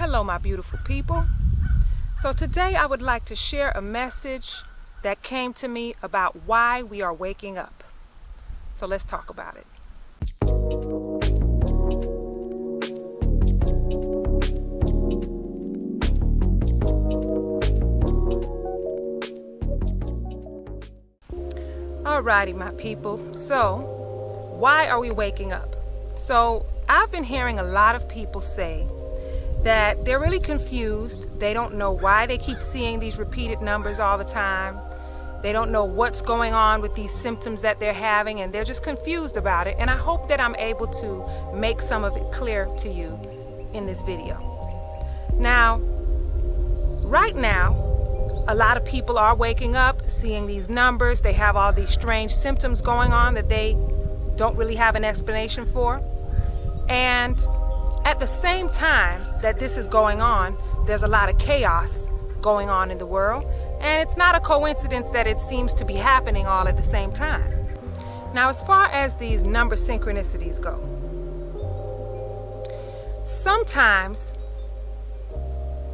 Hello, my beautiful people. So today I would like to share a message that came to me about why we are waking up. So let's talk about it. Alrighty, my people. So why are we waking up? So I've been hearing a lot of people say that they're really confused. They don't know why they keep seeing these repeated numbers all the time. They don't know what's going on with these symptoms that they're having, and they're just confused about it. And I hope that I'm able to make some of it clear to you in this video. Now, right now, a lot of people are waking up, seeing these numbers. They have all these strange symptoms going on that they don't really have an explanation for. And at the same time that this is going on, there's a lot of chaos going on in the world, and it's not a coincidence that it seems to be happening all at the same time. Now, as far as these number synchronicities go, sometimes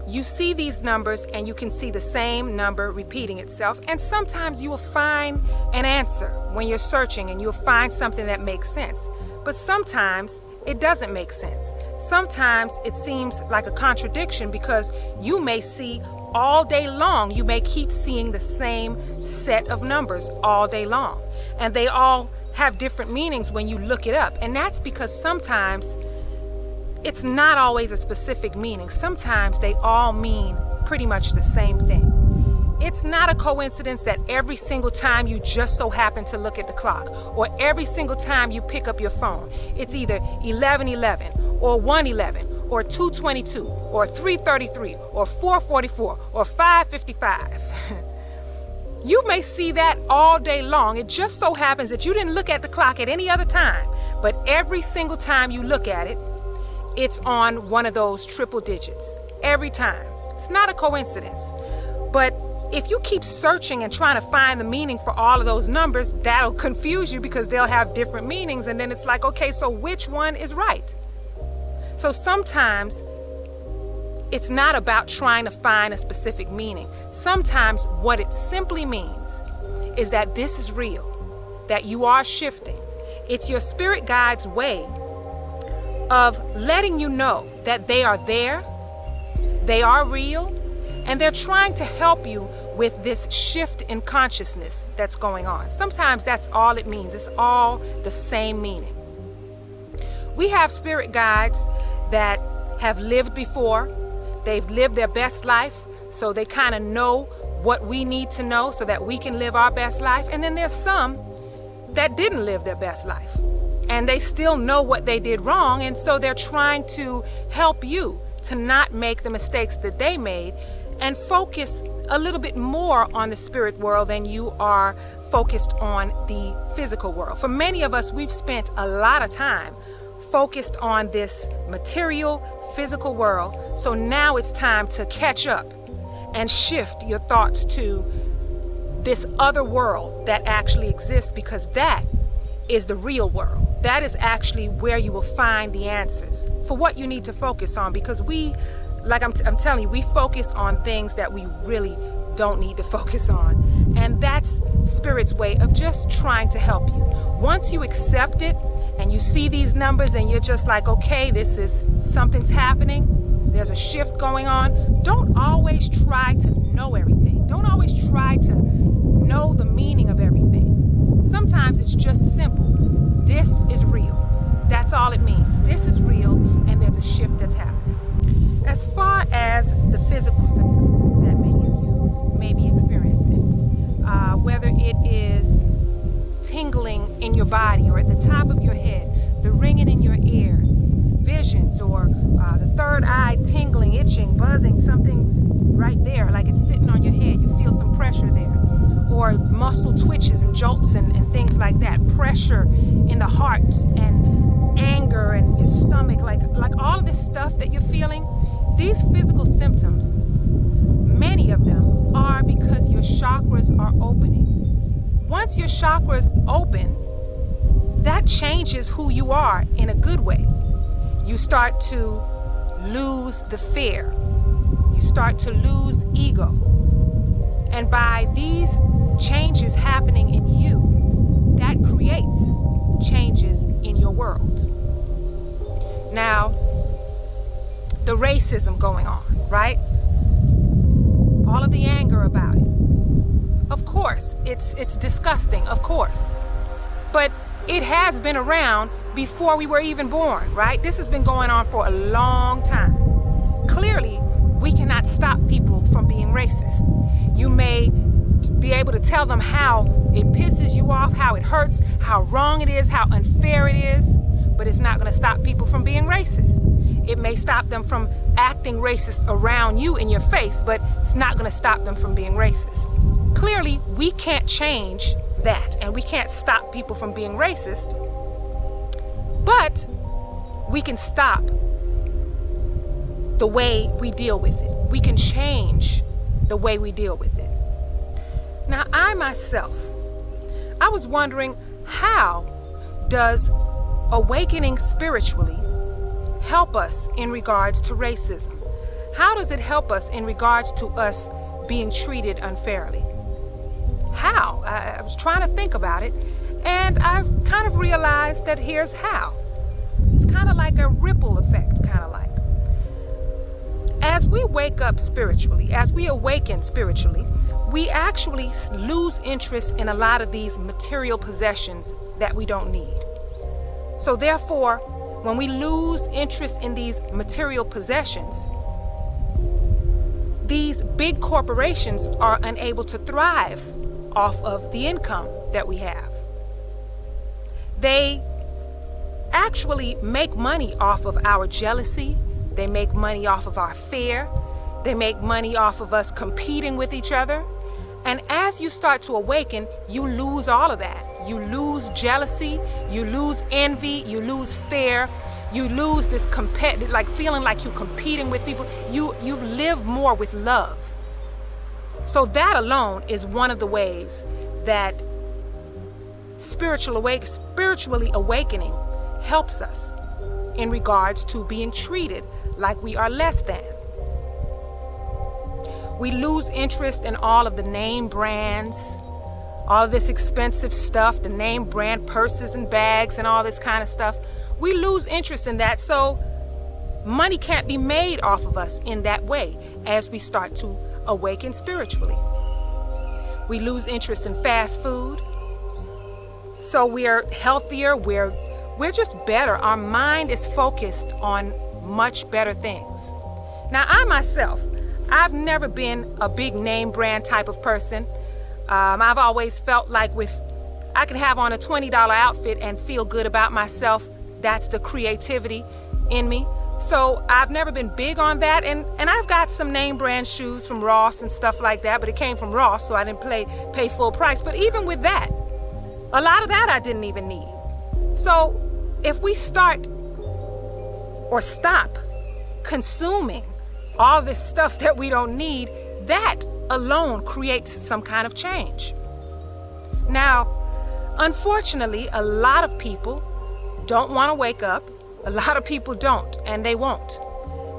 you see these numbers and you can see the same number repeating itself, and sometimes you will find an answer when you're searching and you'll find something that makes sense. But sometimes it doesn't make sense. Sometimes it seems like a contradiction because you may see all day long, you may keep seeing the same set of numbers all day long. And they all have different meanings when you look it up. And that's because sometimes it's not always a specific meaning. Sometimes they all mean pretty much the same thing. It's not a coincidence that every single time you just so happen to look at the clock, or every single time you pick up your phone, it's either 11:11 or 1:11 or 2:22 or 3:33 or 4:44 or 5:55. You may see that all day long. It just so happens that you didn't look at the clock at any other time, but every single time you look at it, it's on one of those triple digits. Every time. It's not a coincidence. But if you keep searching and trying to find the meaning for all of those numbers, that'll confuse you because they'll have different meanings, and then it's like, okay, so which one is right? So sometimes it's not about trying to find a specific meaning. Sometimes what it simply means is that this is real, that you are shifting. It's your spirit guide's way of letting you know that they are there, they are real, and they're trying to help you with this shift in consciousness that's going on. Sometimes that's all it means. It's all the same meaning. We have spirit guides that have lived before. They've lived their best life, so they kind of know what we need to know so that we can live our best life. And then there's some that didn't live their best life, and they still know what they did wrong, and so they're trying to help you to not make the mistakes that they made and focus a little bit more on the spirit world than you are focused on the physical world. For many of us, we've spent a lot of time focused on this material, physical world. So now it's time to catch up and shift your thoughts to this other world that actually exists, because that is the real world. That is actually where you will find the answers for what you need to focus on, because I'm telling you, we focus on things that we really don't need to focus on. And that's Spirit's way of just trying to help you. Once you accept it and you see these numbers and you're just like, okay, something's happening, there's a shift going on, don't always try to know everything. Don't always try to know the meaning of everything. Sometimes it's just simple. This is real. That's all it means. This is real, and there's a shift that's happening. As far as the physical symptoms that many of you may be experiencing, whether it is tingling in your body or at the top of your head, the ringing in your ears, visions, or the third eye tingling, itching, buzzing, something's right there, like it's sitting on your head, you feel some pressure there, or muscle twitches and jolts and things like that, pressure in the heart and anger in your stomach, like all of this stuff that you're feeling. These physical symptoms, many of them are because your chakras are opening. Once your chakras open, that changes who you are in a good way. You start to lose the fear. You start to lose ego. And by these changes happening in you, that creates changes in your world. Now, the racism going on, right? All of the anger about it. Of course, it's disgusting, of course. But it has been around before we were even born, right? This has been going on for a long time. Clearly, we cannot stop people from being racist. You may be able to tell them how it pisses you off, how it hurts, how wrong it is, how unfair it is, but it's not going to stop people from being racist. It may stop them from acting racist around you in your face, but it's not going to stop them from being racist. Clearly, we can't change that, and we can't stop people from being racist, but we can stop the way we deal with it. We can change the way we deal with it. Now, I was wondering, how does awakening spiritually help us in regards to racism? How does it help us in regards to us being treated unfairly? How? I was trying to think about it, and I've kind of realized that here's how. It's kind of like a ripple effect, kind of like. As we wake up spiritually, as we awaken spiritually, we actually lose interest in a lot of these material possessions that we don't need. So therefore, when we lose interest in these material possessions, these big corporations are unable to thrive off of the income that we have. They actually make money off of our jealousy. They make money off of our fear. They make money off of us competing with each other. And as you start to awaken, you lose all of that. You lose jealousy, you lose envy, you lose fear, you lose this like feeling like you're competing with people. You live more with love. So that alone is one of the ways that spiritually awakening helps us in regards to being treated like we are less than. We lose interest in all of the name brands, all of this expensive stuff, the name brand purses and bags and all this kind of stuff. We lose interest in that, so money can't be made off of us in that way as we start to awaken spiritually. We lose interest in fast food, so we're healthier, we're just better. Our mind is focused on much better things. Now, I've never been a big name brand type of person. I've always felt like I can have on a $20 outfit and feel good about myself. That's the creativity in me. So I've never been big on that. And I've got some name brand shoes from Ross and stuff like that, but it came from Ross, so I didn't pay full price. But even with that, a lot of that I didn't even need. So if we start or stop consuming all this stuff that we don't need, that alone creates some kind of change. Now, unfortunately, a lot of people don't want to wake up. A lot of people don't, and they won't.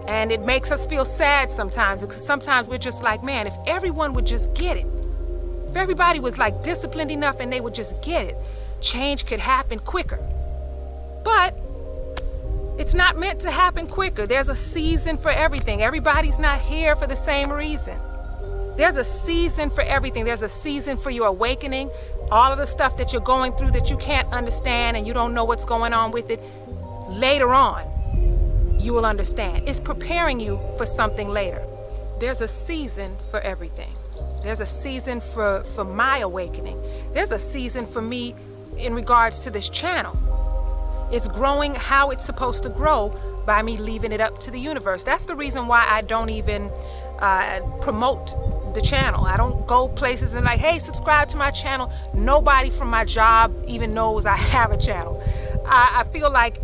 And it makes us feel sad sometimes, because sometimes we're just like, man, if everyone would just get it, if everybody was like disciplined enough and they would just get it, change could happen quicker. But it's not meant to happen quicker. There's a season for everything. Everybody's not here for the same reason. There's a season for everything. There's a season for your awakening. All of the stuff that you're going through that you can't understand and you don't know what's going on with it, later on, you will understand. It's preparing you for something later. There's a season for everything. There's a season for my awakening. There's a season for me in regards to this channel. It's growing how it's supposed to grow by me leaving it up to the universe. That's the reason why I don't even promote the channel. I don't go places and like, hey, subscribe to my channel. Nobody from my job even knows I have a channel. I feel like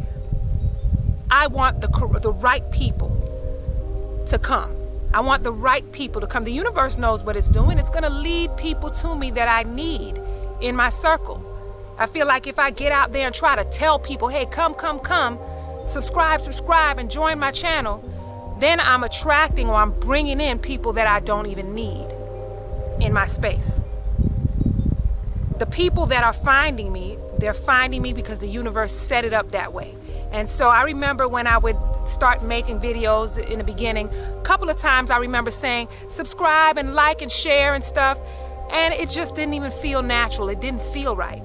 I want the right people to come. I want the right people to come. The universe knows what it's doing. It's going to lead people to me that I need in my circle. I feel like if I get out there and try to tell people, hey, come, subscribe, and join my channel, then I'm attracting or I'm bringing in people that I don't even need in my space. The people that are finding me, they're finding me because the universe set it up that way. And so I remember when I would start making videos in the beginning, a couple of times I remember saying subscribe and like and share and stuff, and it just didn't even feel natural. It didn't feel right.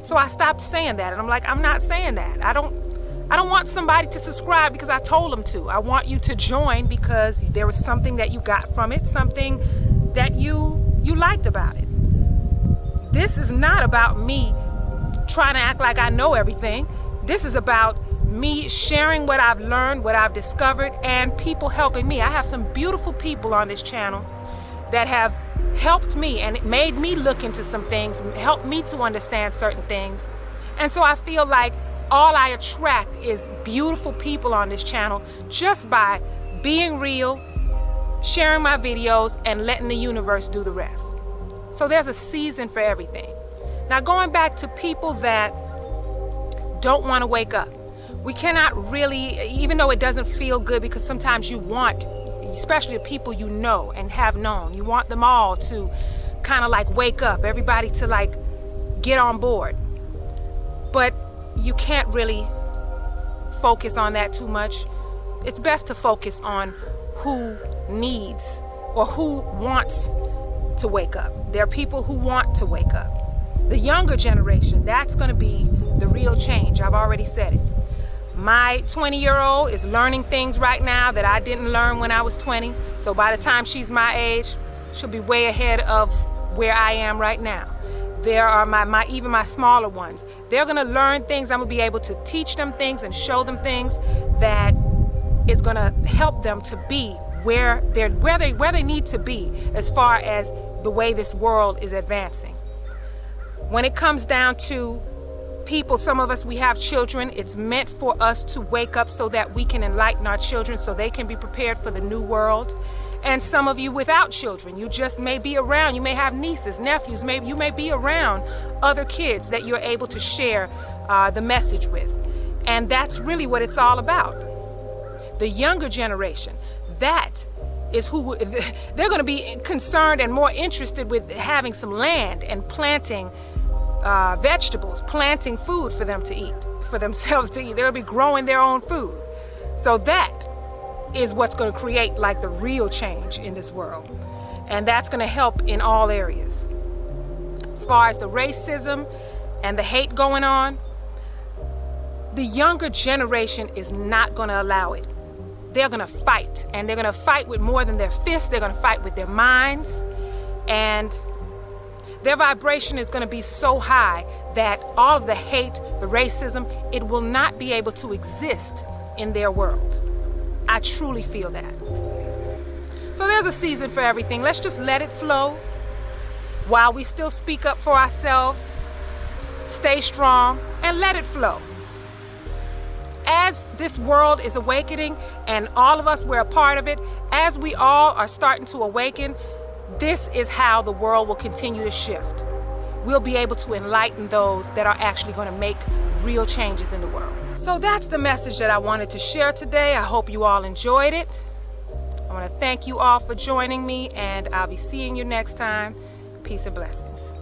So I stopped saying that, and I'm like, I'm not saying that. I don't want somebody to subscribe because I told them to. I want you to join because there was something that you got from it, something that you liked about it. This is not about me trying to act like I know everything. This is about me sharing what I've learned, what I've discovered, and people helping me. I have some beautiful people on this channel that have helped me, and it made me look into some things, helped me to understand certain things. And so I feel like all I attract is beautiful people on this channel just by being real, sharing my videos, and letting the universe do the rest. So there's a season for everything. Now, going back to people that don't want to wake up, we cannot really, even though it doesn't feel good, because sometimes you want, especially the people you know and have known, you want them all to kind of like wake up, everybody to like get on board. But you can't really focus on that too much. It's best to focus on who needs or who wants to wake up. There are people who want to wake up. The younger generation, that's going to be the real change. I've already said it. My 20-year-old is learning things right now that I didn't learn when I was 20. So by the time she's my age, she'll be way ahead of where I am right now. There are even my smaller ones. They're going to learn things. I'm going to be able to teach them things and show them things that is going to help them to be where they need to be as far as the way this world is advancing. When it comes down to people, some of us, we have children. It's meant for us to wake up so that we can enlighten our children so they can be prepared for the new world. And some of you without children, you just may be around. You may have nieces, nephews. You may be around other kids that you're able to share the message with. And that's really what it's all about. The younger generation, that is who they're going to be concerned and more interested with having some land and planting vegetables, planting food for them to eat, for themselves to eat. They'll be growing their own food. So that is what's going to create like the real change in this world. And that's going to help in all areas. As far as the racism and the hate going on, the younger generation is not going to allow it. They're going to fight, and they're going to fight with more than their fists. They're going to fight with their minds, and their vibration is going to be so high that all of the hate, the racism, it will not be able to exist in their world. I truly feel that. So there's a season for everything. Let's just let it flow while we still speak up for ourselves, stay strong, and let it flow. As this world is awakening, and all of us, we're a part of it, as we all are starting to awaken, this is how the world will continue to shift. We'll be able to enlighten those that are actually going to make real changes in the world. So that's the message that I wanted to share today. I hope you all enjoyed it. I want to thank you all for joining me, and I'll be seeing you next time. Peace and blessings.